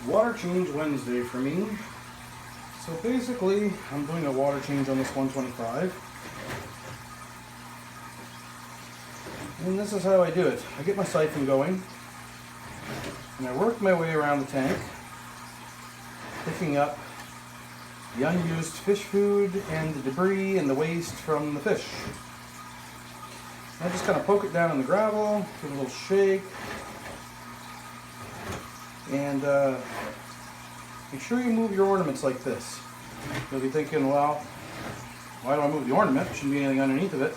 Water change Wednesday for me. So basically, I'm doing a water change on this 125. And this is how I do it. I get my siphon going, and I work my way around the tank, picking up the unused fish food and the debris and the waste from the fish. I just kind of poke it down in the gravel, give it a little shake, and make sure you move your ornaments like this. You'll be thinking, well, why do I move the ornament? Shouldn't be anything underneath of it.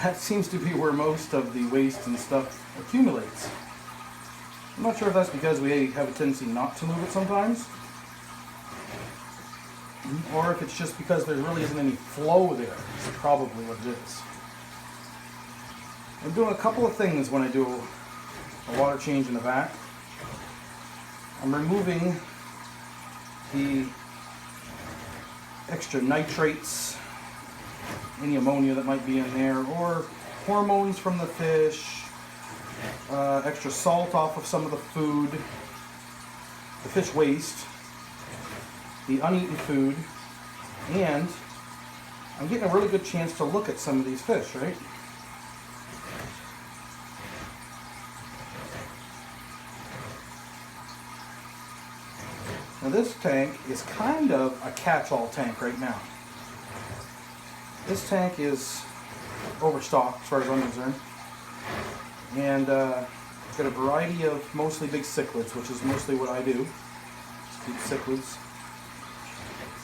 That seems to be where most of the waste and stuff accumulates. I'm not sure if that's because we have a tendency not to move it sometimes, or if it's just because there really isn't any flow there. It's probably what it is. I'm doing a couple of things when I do a water change in the vac. I'm removing the extra nitrates, any ammonia that might be in there, or hormones from the fish, extra salt off of some of the food, the fish waste, the uneaten food, and I'm getting a really good chance to look at some of these fish, right? Now this tank is kind of a catch-all tank right now. This tank is overstocked as far as I'm concerned, and it's got a variety of mostly big cichlids, which is mostly what I do. Just keep cichlids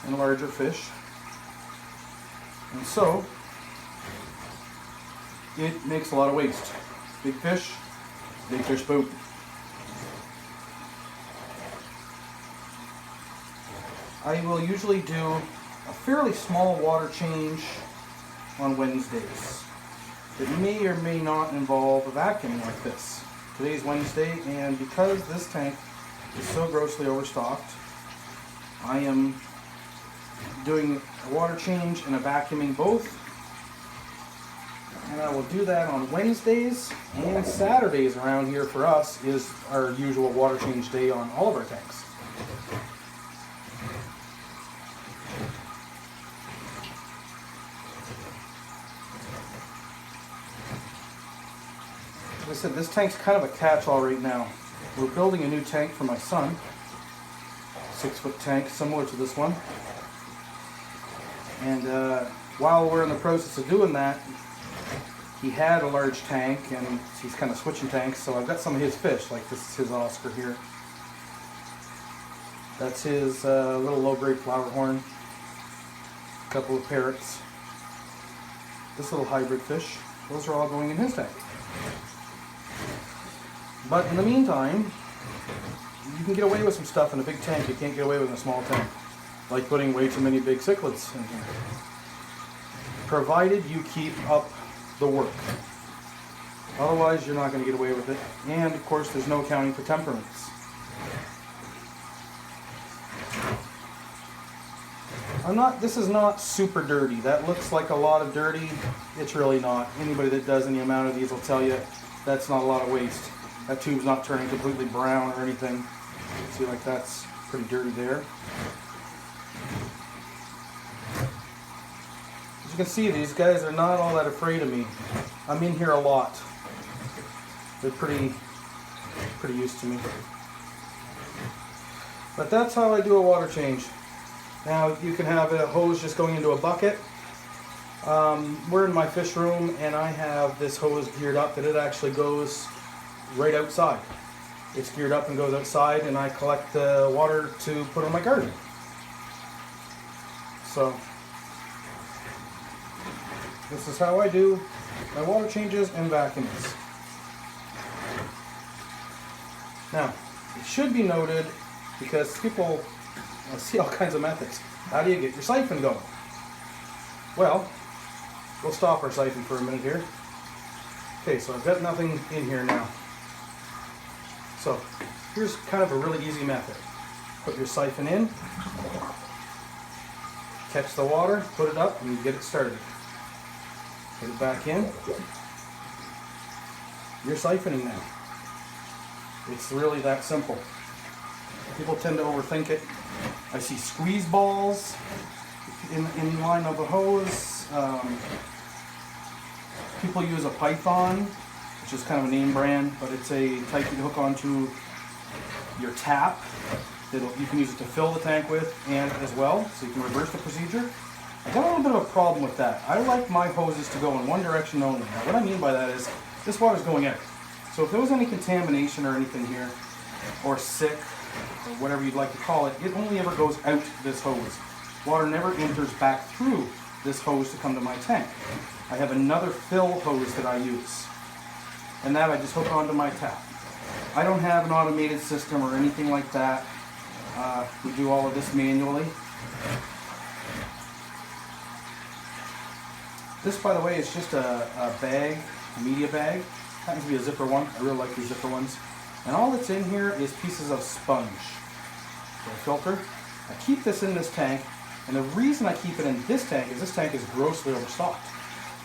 and larger fish, and so it makes a lot of waste. Big fish poop. I will usually do a fairly small water change on Wednesdays. It may or may not involve a vacuuming like this. Today's Wednesday, and because this tank is so grossly overstocked, I am doing a water change and a vacuuming both. And I will do that on Wednesdays, and Saturdays around here for us is our usual water change day on all of our tanks. Like I said, this tank's kind of a catch-all right now. We're building a new tank for my son. 6-foot tank, similar to this one. And while we're in the process of doing that, he had a large tank, and he's kind of switching tanks, so I've got some of his fish, like this is his Oscar here. That's his little low-grade flower horn. A couple of parrots. This little hybrid fish. Those are all going in his tank. But in the meantime, you can get away with some stuff in a big tank you can't get away with in a small tank. Like putting way too many big cichlids in here. Provided you keep up the work. Otherwise, you're not going to get away with it. And of course, there's no accounting for temperaments. This is not super dirty. That looks like a lot of dirty. It's really not. Anybody that does any amount of these will tell you that's not a lot of waste. That tube's not turning completely brown or anything. See, like that's pretty dirty there. As you can see, these guys are not all that afraid of me. I'm in here a lot. They're pretty used to me. But that's how I do a water change. Now you can have a hose just going into a bucket. We're in my fish room, and I have this hose geared up that it actually goes right outside. It's geared up and goes outside, and I collect the water to put in my garden. So this is how I do my water changes and vacuums. Now, it should be noted, because people see all kinds of methods. How do you get your siphon going? Well, we'll stop our siphon for a minute here. Okay, so I've got nothing in here now. So here's kind of a really easy method. Put your siphon in, catch the water, put it up, and you get it started. Put it back in. You're siphoning now. It's really that simple. People tend to overthink it. I see squeeze balls in line of a hose. People use a Python, which is kind of a name brand, but it's a type you hook onto your tap. You can use it to fill the tank with and as well, so you can reverse the procedure. I got a little bit of a problem with that. I like my hoses to go in one direction only. Now what I mean by that is this water's going out. So if there was any contamination or anything here, or sick, or whatever you'd like to call it, it only ever goes out this hose. Water never enters back through this hose to come to my tank. I have another fill hose that I use, and that I just hook onto my tap. I don't have an automated system or anything like that. We do all of this manually. This, by the way, is just a bag, a media bag. Happens to be a zipper one. I really like these zipper ones. And all that's in here is pieces of sponge for a filter. I keep this in this tank, and the reason I keep it in this tank is grossly overstocked.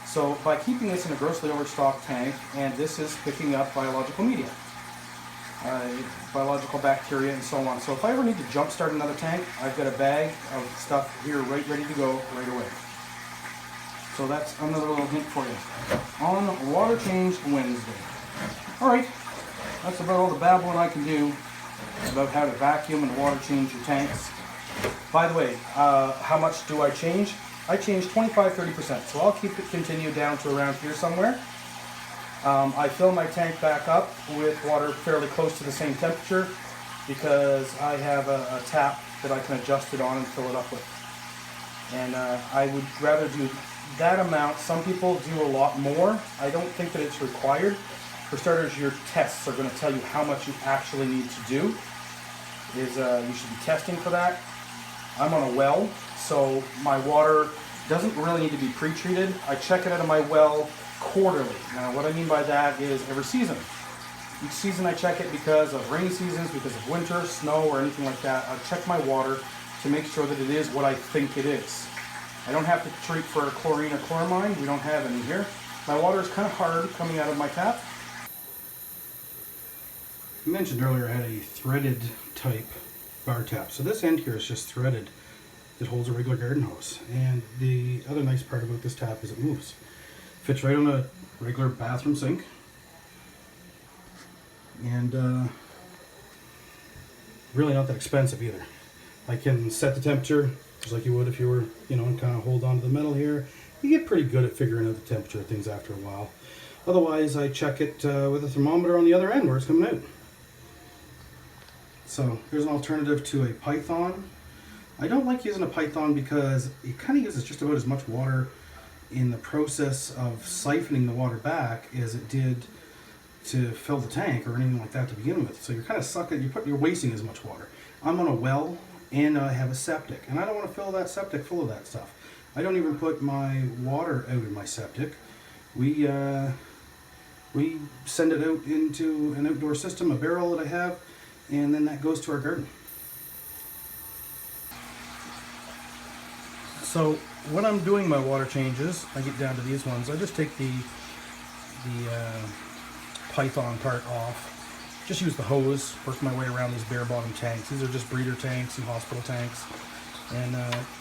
So by keeping this in a grossly overstocked tank, and this is picking up biological media, biological bacteria and so on. So if I ever need to jump start another tank, I've got a bag of stuff here ready to go right away. So that's another little hint for you on Water Change Wednesday. Alright, that's about all the babbling I can do about how to vacuum and water change your tanks. By the way, how much do I change? I change 25-30%, so I'll keep it continue down to around here somewhere. I fill my tank back up with water fairly close to the same temperature because I have a tap that I can adjust it on and fill it up with. And I would rather do that amount. Some people do a lot more. I don't think that it's required. For starters, your tests are going to tell you how much you actually need to do. You should be testing for that. I'm on a well, so my water doesn't really need to be pre-treated. I check it out of my well quarterly. Now what I mean by that is every season. Each season I check it because of rainy seasons, because of winter, snow, or anything like that. I check my water to make sure that it is what I think it is. I don't have to treat for chlorine or chloramine. We don't have any here. My water is kind of hard coming out of my tap. I mentioned earlier I had a threaded type bar tap. So this end here is just threaded. It holds a regular garden hose. And the other nice part about this tap is it moves. Fits right on a regular bathroom sink. And really not that expensive either. I can set the temperature just like you would if you were, and kind of hold on to the metal here. You get pretty good at figuring out the temperature of things after a while. Otherwise, I check it with a thermometer on the other end where it's coming out. So here's an alternative to a Python. I don't like using a Python because it kind of uses just about as much water in the process of siphoning the water back as it did to fill the tank or anything like that to begin with. So you're kind of sucking, you're wasting as much water. I'm on a well and I have a septic, and I don't want to fill that septic full of that stuff. I don't even put my water out in my septic. We send it out into an outdoor system, a barrel that I have, and then that goes to our garden. So when I'm doing my water changes, I get down to these ones. I just take the Python part off. Just use the hose, work my way around these bare bottom tanks. These are just breeder tanks and hospital tanks. And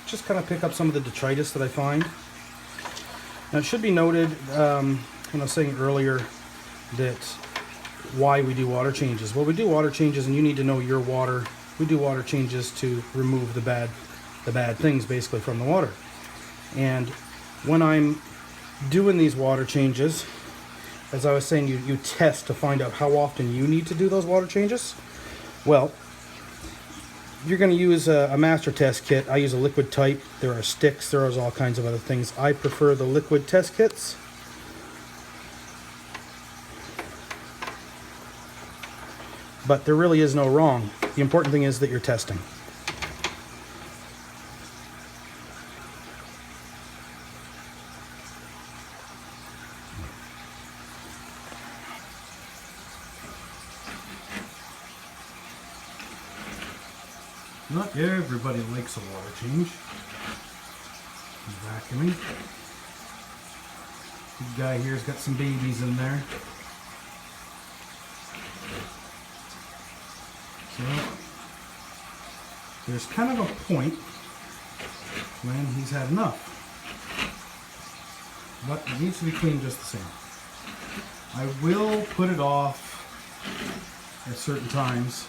just kind of pick up some of the detritus that I find. Now it should be noted, I was saying earlier that why we do water changes. Well, we do water changes, and you need to know your water. We do water changes to remove the bad things basically from the water. And when I'm doing these water changes, as I was saying, you test to find out how often you need to do those water changes. Well, you're going to use a master test kit. I use a liquid type. There are sticks. There is all kinds of other things. I prefer the liquid test kits. But there really is no wrong. The important thing is that you're testing. Not everybody likes a water change. Vacuuming. This guy here's got some babies in there. So there's kind of a point when he's had enough. But it needs to be cleaned just the same. I will put it off at certain times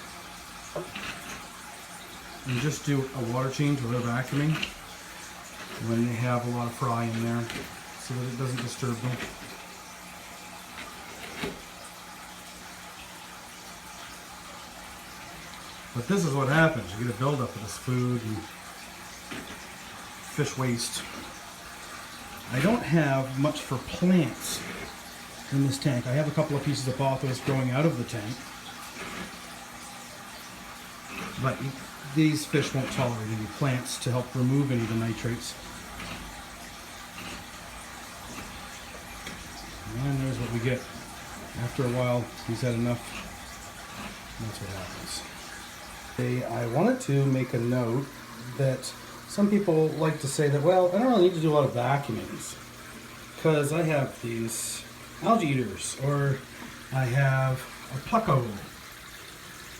and just do a water change without vacuuming when they have a lot of fry in there so that it doesn't disturb them. But this is what happens. You get a buildup of this food and fish waste. I don't have much for plants in this tank. I have a couple of pieces of pothos growing out of the tank. But these fish won't tolerate any plants to help remove any of the nitrates. And there's what we get. After a while, he's had enough. That's what happens. I wanted to make a note that some people like to say that, well, I don't really need to do a lot of vacuumings because I have these algae eaters, or I have a pleco,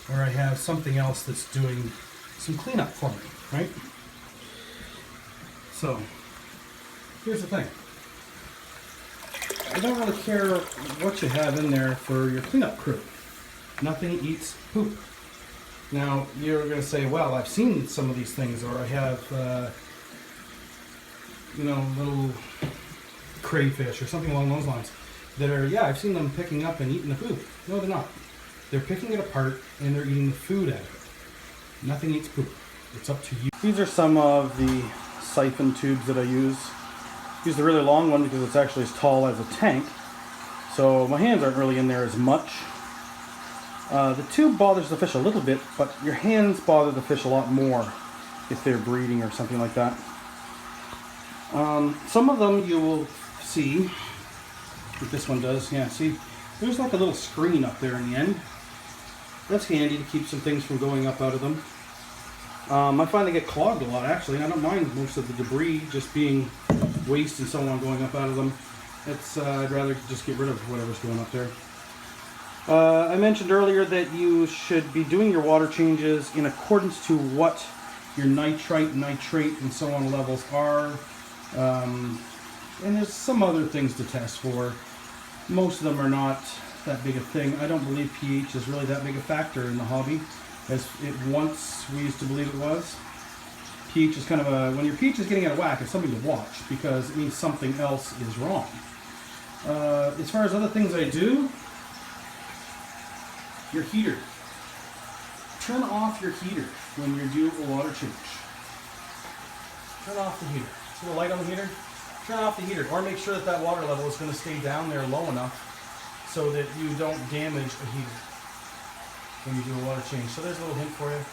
or I have something else that's doing some cleanup for me, right? So, here's the thing. I don't really care what you have in there for your cleanup crew. Nothing eats poop. Now, you're going to say, well, I've seen some of these things, or I have, little crayfish or something along those lines that are, yeah, I've seen them picking up and eating the food. No, they're not. They're picking it apart and they're eating the food out of it. Nothing eats poop. It's up to you. These are some of the siphon tubes that I use. Use the really long one because it's actually as tall as a tank. So my hands aren't really in there as much. The tube bothers the fish a little bit, but your hands bother the fish a lot more if they're breeding or something like that. Some of them you will see, like this one does, yeah, see, there's like a little screen up there in the end. That's handy to keep some things from going up out of them. I find they get clogged a lot actually, and I don't mind most of the debris just being waste and so on going up out of them. I'd rather just get rid of whatever's going up there. I mentioned earlier that you should be doing your water changes in accordance to what your nitrite, nitrate, and so on levels are. And there's some other things to test for. Most of them are not that big a thing. I don't believe pH is really that big a factor in the hobby as it once we used to believe it was. pH is kind of when your pH is getting out of whack, it's something to watch because it means something else is wrong. As far as other things I do, your heater. Turn off your heater when you do a water change. Turn off the heater. See the light on the heater? Turn off the heater, or make sure that that water level is going to stay down there low enough so that you don't damage a heater when you do a water change. So there's a little hint for you.